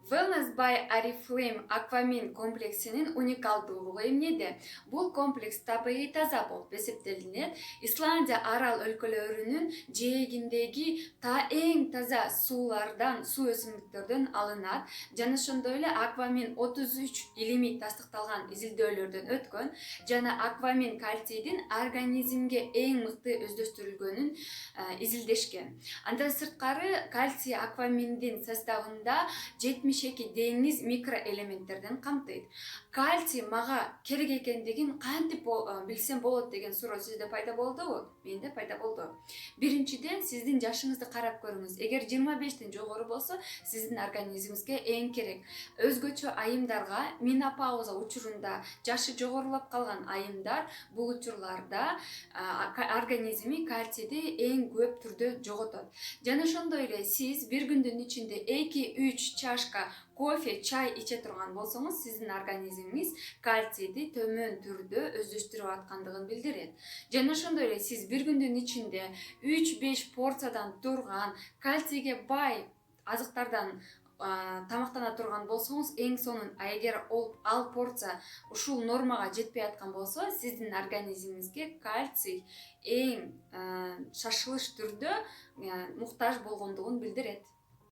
Wellness by Oriflame Aquamin комплексинин уникалдуулугу эмнеде? Бул комплекс табигый таза болуп эсептелинет. Исландия арал өлкөлөрүнүн жээгиндеги эң таза суулардан, суу өсүмдүктөрдөн алынат. Жана ошондой эле Aquamin 33 илимий тастыкталган изилдөөлөрдөн өткөн жана Aquamin кальцийдин организмге эң мыкты өздөштүрүлгөнүн изилдешкен. Андан сырткары кальций Aquamin'дин составында 72 деңиз микроэлементтерден камтыйт. Кальций мага керек экендигин кантип билсем болот деген суроо сизде пайда болдубу? Менде пайда болду. Биринчиден, сиздин жашыңызды карап көрүңүз. Эгер 25тен жогору болсо, сиздин организмиңизге эң керек. Өзгөчө айымдарга менопауза учурунда жашы жогорулап калган айымдар бул учурларда организми кальцийди эң көп түрдө жоготот. Жана ошондой эле сиз бир күндүн ичинде 2-3 чашка кофе, чай иче турган болсоңуз, сиздин организмиңиз кальцийди төмөн түрдө өздөштүрүп аткандыгын билдирет. Жана ошондой эле сиз бир күндүн ичинде 3-5 порциядан турган кальцийге бай азыктардан тамактана турган болсоңуз, эң сонун, эгер ал порция ушул нормага жетпей аткан болсо, сиздин организмиңизге кальций эң шашылыш түрдө муктаж болгондугун билдирет.